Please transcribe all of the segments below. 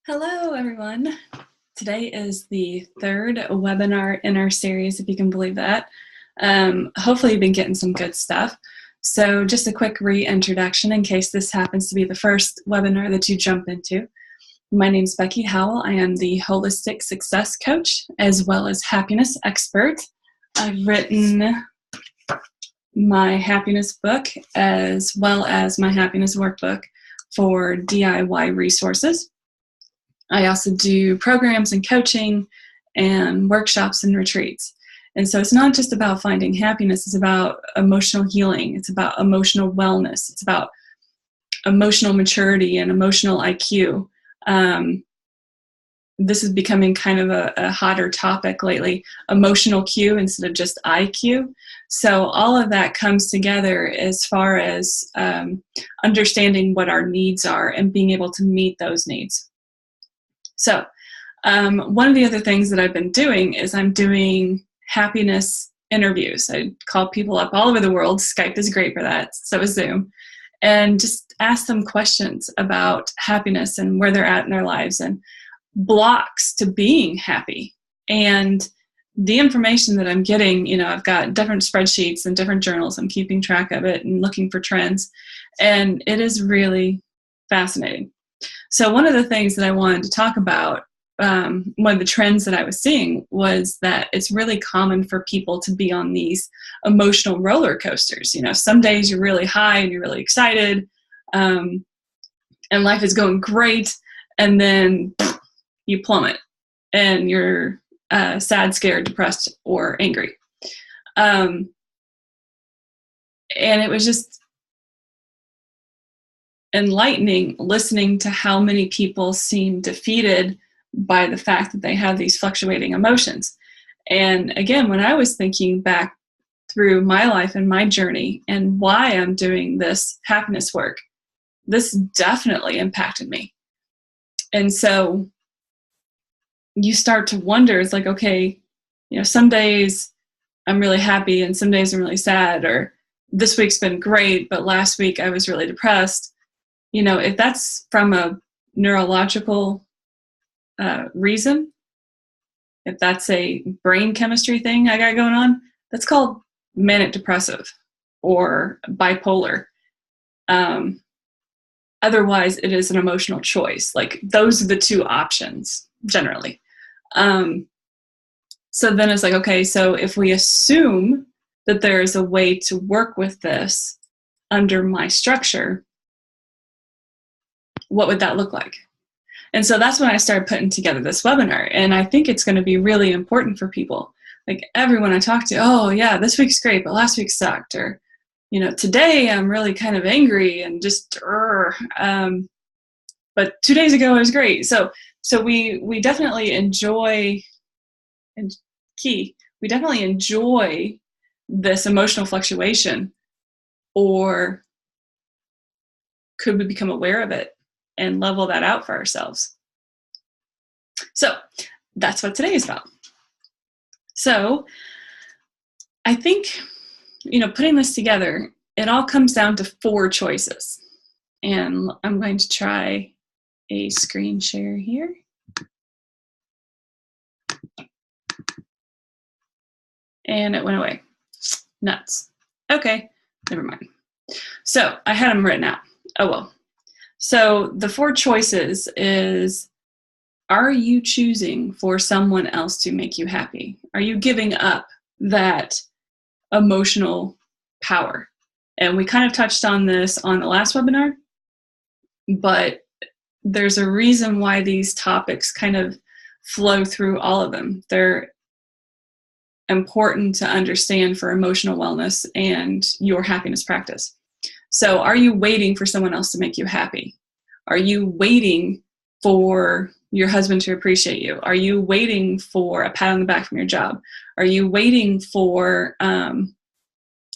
Hello, everyone. Today is the third webinar in our series, if you can believe that. Hopefully, you've been getting some good stuff. So just a quick reintroduction in case this happens to be the first webinar that you jump into. My name is Becky Howell. I am the Holistic Success Coach as well as Happiness Expert. I've written my happiness book as well as my happiness workbook for DIY resources. I also do programs and coaching and workshops and retreats. And so it's not just about finding happiness, it's about emotional healing, it's about emotional wellness, it's about emotional maturity and emotional IQ. This is becoming kind of a hotter topic lately, emotional Q instead of just IQ. So all of that comes together as far as understanding what our needs are and being able to meet those needs. So one of the other things that I've been doing is I'm doing happiness interviews. I call people up all over the world. Skype is great for that. So is Zoom. And just ask them questions about happiness and where they're at in their lives and blocks to being happy. And the information that I'm getting, I've got different spreadsheets and different journals. I'm keeping track of it and looking for trends. And it is really fascinating. So one of the things that I wanted to talk about, one of the trends that I was seeing was that it's really common for people to be on these emotional roller coasters. Some days you're really high and you're really excited, and life is going great, and then you plummet and you're sad, scared, depressed, or angry. And it was just enlightening listening to how many people seem defeated by the fact that they have these fluctuating emotions. And again, when I was thinking back through my life and my journey and why I'm doing this happiness work, this definitely impacted me. And so you start to wonder, it's like, okay, some days I'm really happy and some days I'm really sad, or this week's been great, but last week I was really depressed. If that's from a neurological reason, if that's a brain chemistry thing I got going on, that's called manic depressive or bipolar. Otherwise, it is an emotional choice. Like, those are the two options generally. So then it's like, okay, so if we assume that there is a way to work with this under my structure, what would that look like? And so that's when I started putting together this webinar. And I think it's going to be really important for people. Like, everyone I talk to, oh yeah, this week's great, but last week sucked. Or, today I'm really kind of angry and just, but 2 days ago it was great. So we definitely enjoy, and we definitely enjoy this emotional fluctuation, or could we become aware of it and level that out for ourselves? So that's what today is about. So I think, putting this together, it all comes down to 4 choices. And I'm going to try a screen share here. And it went away. Nuts. Okay, never mind. So I had them written out. Oh well. So the 4 choices is, are you choosing for someone else to make you happy? Are you giving up that emotional power? And we kind of touched on this on the last webinar, but there's a reason why these topics kind of flow through all of them. They're important to understand for emotional wellness and your happiness practice. So are you waiting for someone else to make you happy? Are you waiting for your husband to appreciate you? Are you waiting for a pat on the back from your job? Are you waiting for,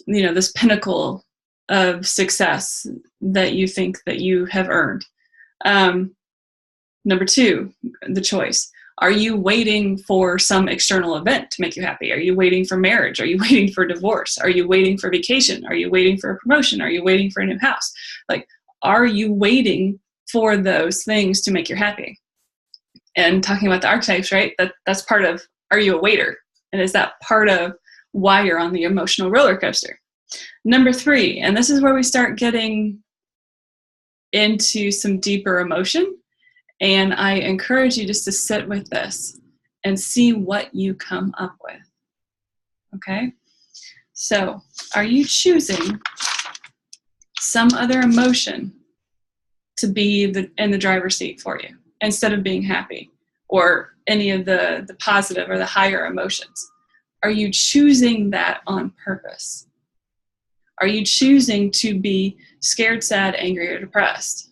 this pinnacle of success that you think that you have earned? Number 2, the choice. Are you waiting for some external event to make you happy? Are you waiting for marriage? Are you waiting for divorce? Are you waiting for vacation? Are you waiting for a promotion? Are you waiting for a new house? Like, are you waiting for those things to make you happy? And talking about the archetypes, right? That's part of, are you a waiter? And is that part of why you're on the emotional roller coaster? Number 3, and this is where we start getting into some deeper emotion. And I encourage you just to sit with this and see what you come up with. Okay? So, are you choosing some other emotion to be in the driver's seat for you instead of being happy or any of the positive or the higher emotions? Are you choosing that on purpose? Are you choosing to be scared, sad, angry, or depressed?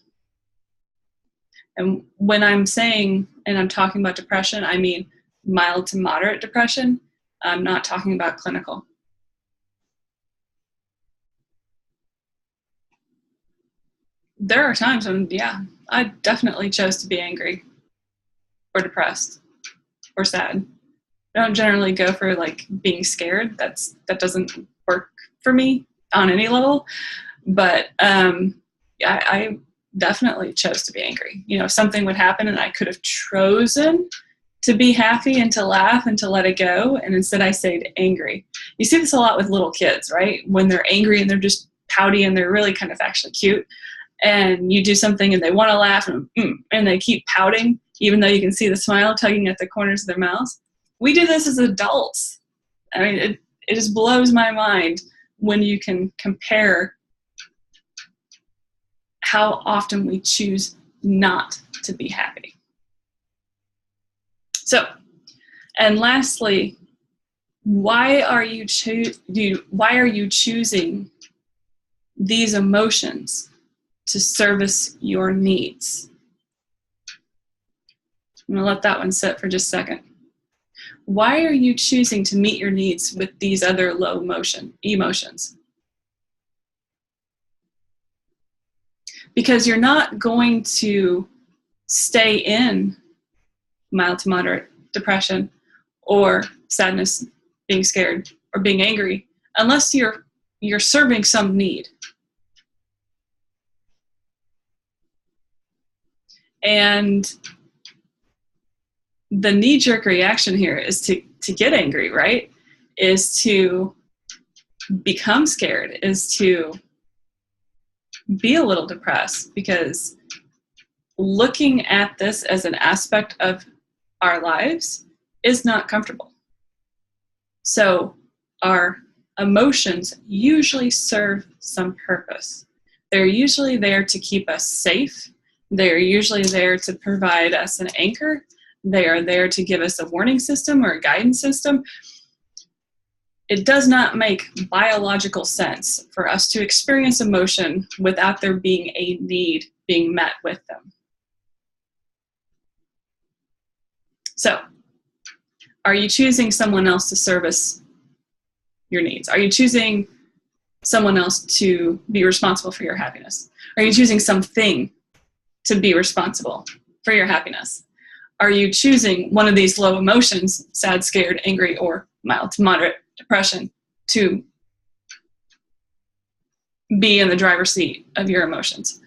And when I'm saying, and I'm talking about depression, I mean mild to moderate depression. I'm not talking about clinical. There are times when, yeah, I definitely chose to be angry or depressed or sad. I don't generally go for like being scared. That doesn't work for me on any level. But I definitely chose to be angry. You know, something would happen and I could have chosen to be happy and to laugh and to let it go. And instead I stayed angry. You see this a lot with little kids, right? When they're angry and they're just pouty and they're really kind of actually cute. And you do something and they want to laugh and they keep pouting, even though you can see the smile tugging at the corners of their mouths. We do this as adults. I mean, it just blows my mind when you can compare how often we choose not to be happy. So, and lastly, why are you choosing these emotions to service your needs? I'm going to let that one sit for just a second. Why are you choosing to meet your needs with these other low emotions? Because you're not going to stay in mild to moderate depression or sadness, being scared, or being angry unless you're serving some need. And the knee-jerk reaction here is to get angry, right? Is to become scared, is to be a little depressed, because looking at this as an aspect of our lives is not comfortable. So our emotions usually serve some purpose. They're usually there to keep us safe. They're usually there to provide us an anchor. They are there to give us a warning system or a guidance system. It does not make biological sense for us to experience emotion without there being a need being met with them. So, are you choosing someone else to service your needs? Are you choosing someone else to be responsible for your happiness? Are you choosing something to be responsible for your happiness? Are you choosing one of these low emotions, sad, scared, angry, or mild to moderate depression, to be in the driver's seat of your emotions?